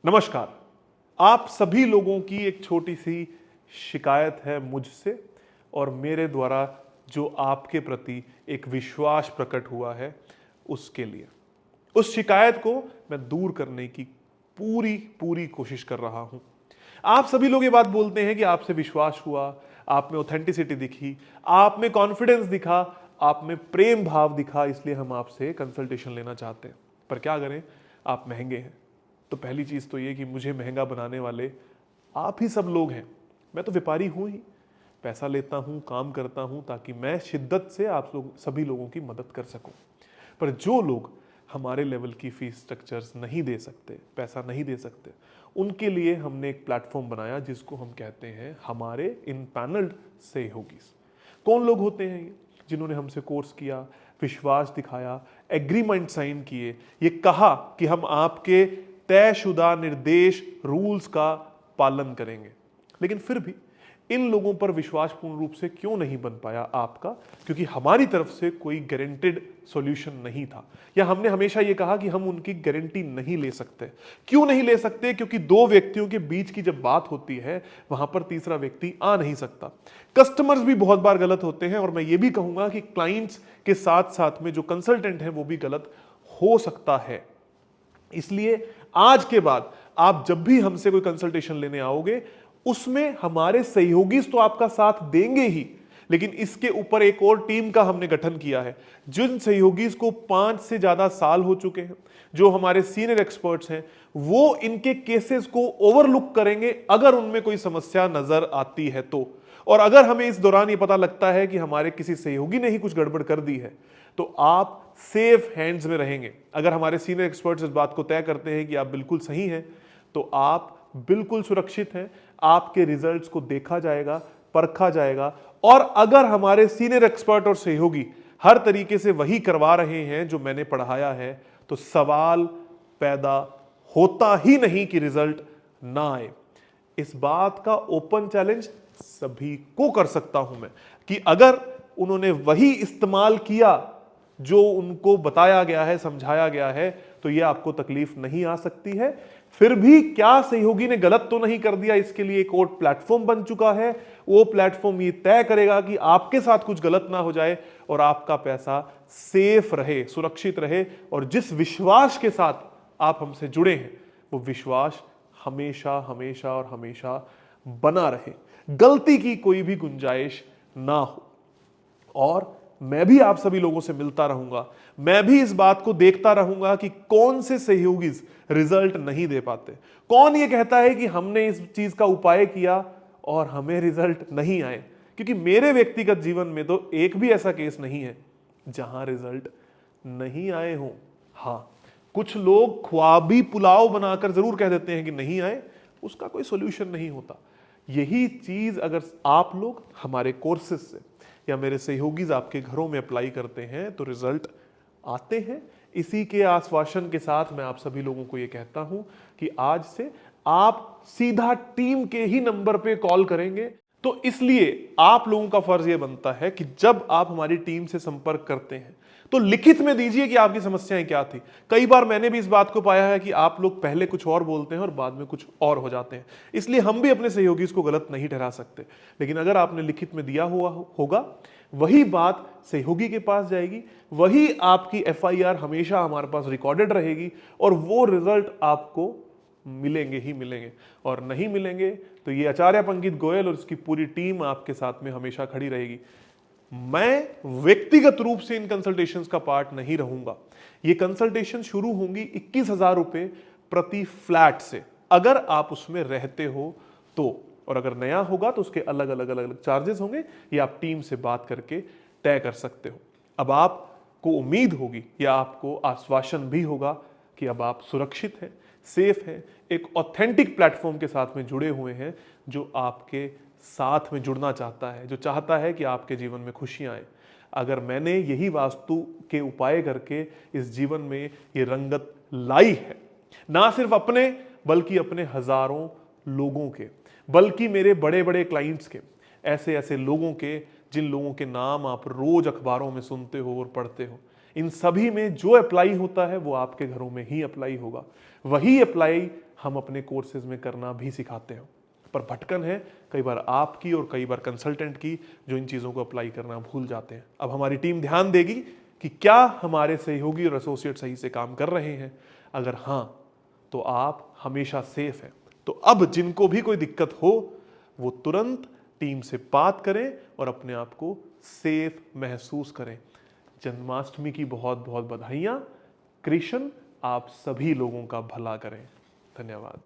नमस्कार। आप सभी लोगों की एक छोटी सी शिकायत है मुझसे और मेरे द्वारा जो आपके प्रति एक विश्वास प्रकट हुआ है उसके लिए। उस शिकायत को मैं दूर करने की पूरी पूरी कोशिश कर रहा हूं। आप सभी लोग ये बात बोलते हैं कि आपसे विश्वास हुआ, आप में ऑथेंटिसिटी दिखी, आप में कॉन्फिडेंस दिखा, आप में प्रेम भाव दिखा, इसलिए हम आपसे कंसल्टेशन लेना चाहते हैं। पर क्या करें, आप महंगे हैं। तो पहली चीज तो ये कि मुझे महंगा बनाने वाले आप ही सब लोग हैं। मैं तो व्यापारी हूं ही, पैसा लेता हूं, काम करता हूं ताकि मैं शिद्दत से आप लोग सभी लोगों की मदद कर सकूं। पर जो लोग हमारे लेवल की फीस स्ट्रक्चर्स नहीं दे सकते, पैसा नहीं दे सकते, उनके लिए हमने एक प्लेटफॉर्म बनाया जिसको हम कहते हैं हमारे इन पैनल्ड सहयोगी। कौन लोग होते हैं ये? जिन्होंने हमसे कोर्स किया, विश्वास दिखाया, एग्रीमेंट साइन किए, ये कहा कि हम आपके तयशुदा निर्देश रूल्स का पालन करेंगे। लेकिन फिर भी इन लोगों पर विश्वास पूर्ण रूप से क्यों नहीं बन पाया आपका? क्योंकि हमारी तरफ से कोई गारंटेड सॉल्यूशन नहीं था, या हमने हमेशा यह कहा कि हम उनकी गारंटी नहीं ले सकते। क्यों नहीं ले सकते? क्योंकि दो व्यक्तियों के बीच की जब बात होती है वहां पर तीसरा व्यक्ति आ नहीं सकता। कस्टमर्स भी बहुत बार गलत होते हैं और मैं ये भी कहूंगा कि क्लाइंट्स के साथ साथ में जो कंसल्टेंट है वो भी गलत हो सकता है। इसलिए आज के बाद आप जब भी हमसे कोई कंसल्टेशन लेने आओगे उसमें हमारे सहयोगी तो आपका साथ देंगे ही, लेकिन इसके ऊपर एक और टीम का हमने गठन किया है। जिन सहयोगी को 5 से ज्यादा साल हो चुके हैं, जो हमारे सीनियर एक्सपर्ट्स हैं, वो इनके केसेस को ओवरलुक करेंगे अगर उनमें कोई समस्या नजर आती है तो। और अगर हमें इस दौरान ये पता लगता है कि हमारे किसी सहयोगी ने ही कुछ गड़बड़ कर दी है तो आप सेफ हैंड्स में रहेंगे। अगर हमारे सीनियर एक्सपर्ट्स इस बात को तय करते हैं कि आप बिल्कुल सही हैं तो आप बिल्कुल सुरक्षित हैं। आपके रिजल्ट्स को देखा जाएगा, परखा जाएगा, और अगर हमारे सीनियर एक्सपर्ट और सहयोगी हर तरीके से वही करवा रहे हैं जो मैंने पढ़ाया है तो सवाल पैदा होता ही नहीं कि रिजल्ट ना आए। इस बात का ओपन चैलेंज सभी को कर सकता हूं मैं कि अगर उन्होंने वही इस्तेमाल किया जो उनको बताया गया है, समझाया गया है, तो यह आपको तकलीफ नहीं आ सकती है। फिर भी क्या सहयोगी ने गलत तो नहीं कर दिया, इसके लिए एक और प्लेटफॉर्म बन चुका है। वो प्लेटफॉर्म ये तय करेगा कि आपके साथ कुछ गलत ना हो जाए और आपका पैसा सेफ रहे, सुरक्षित रहे, और जिस विश्वास के साथ आप हमसे जुड़े हैं वो विश्वास हमेशा हमेशा और हमेशा बना रहे, गलती की कोई भी गुंजाइश ना हो। और मैं भी आप सभी लोगों से मिलता रहूंगा, मैं भी इस बात को देखता रहूंगा कि कौन से सहयोगी रिजल्ट नहीं दे पाते, कौन ये कहता है कि हमने इस चीज का उपाय किया और हमें रिजल्ट नहीं आए। क्योंकि मेरे व्यक्तिगत जीवन में तो एक भी ऐसा केस नहीं है जहां रिजल्ट नहीं आए हों। हां, कुछ लोग ख्वाबी पुलाव बनाकर जरूर कह देते हैं कि नहीं आए, उसका कोई सोल्यूशन नहीं होता। यही चीज अगर आप लोग हमारे कोर्सेज से या मेरे सहयोगी आपके घरों में अप्लाई करते हैं तो रिजल्ट आते हैं। इसी के आश्वासन के साथ मैं आप सभी लोगों को यह कहता हूं कि आज से आप सीधा टीम के ही नंबर पे कॉल करेंगे। तो इसलिए आप लोगों का फर्ज यह बनता है कि जब आप हमारी टीम से संपर्क करते हैं तो लिखित में दीजिए कि आपकी समस्याएं क्या थी। कई बार मैंने भी इस बात को पाया है कि आप लोग पहले कुछ और बोलते हैं और बाद में कुछ और हो जाते हैं, इसलिए हम भी अपने सहयोगी को गलत नहीं ठहरा सकते। लेकिन अगर आपने लिखित में दिया हुआ होगा, वही बात सहयोगी के पास जाएगी, वही आपकी FIR हमेशा हमारे पास रिकॉर्डेड रहेगी और वो रिजल्ट आपको मिलेंगे ही मिलेंगे। और नहीं मिलेंगे तो ये आचार्य पंकित गोयल और उसकी पूरी टीम आपके साथ में हमेशा खड़ी रहेगी। मैं व्यक्तिगत रूप से इन कंसल्टेशंस का पार्ट नहीं रहूंगा। ये कंसल्टेशन शुरू होंगी 21,000 रुपए प्रति फ्लैट से, अगर आप उसमें रहते हो तो। और अगर नया होगा तो उसके अलग अलग अलग अलग चार्जेस होंगे, ये आप टीम से बात करके तय कर सकते हो। अब आपको उम्मीद होगी या आपको आश्वासन भी होगा कि अब आप सुरक्षित हैं, सेफ हैं, एक ऑथेंटिक प्लेटफॉर्म के साथ में जुड़े हुए हैं जो आपके साथ में जुड़ना चाहता है, जो चाहता है कि आपके जीवन में खुशियां आए। अगर मैंने यही वास्तु के उपाय करके इस जीवन में ये रंगत लाई है, ना सिर्फ अपने बल्कि अपने हजारों लोगों के, बल्कि मेरे बड़े बड़े क्लाइंट्स के, ऐसे ऐसे लोगों के जिन लोगों के नाम आप रोज अखबारों में सुनते हो और पढ़ते हो, इन सभी में जो अप्लाई होता है वो आपके घरों में ही अप्लाई होगा। वही अप्लाई हम अपने कोर्सेज में करना भी सिखाते हैं। पर भटकन है कई बार आपकी और कई बार कंसल्टेंट की, जो इन चीज़ों को अप्लाई करना भूल जाते हैं। अब हमारी टीम ध्यान देगी कि क्या हमारे सहयोगी और एसोसिएट सही से काम कर रहे हैं। अगर हाँ, तो आप हमेशा सेफ हैं। तो अब जिनको भी कोई दिक्कत हो वो तुरंत टीम से बात करें और अपने आप को सेफ महसूस करें। जन्माष्टमी की बहुत बहुत बधाइयाँ। कृष्ण आप सभी लोगों का भला करें। धन्यवाद।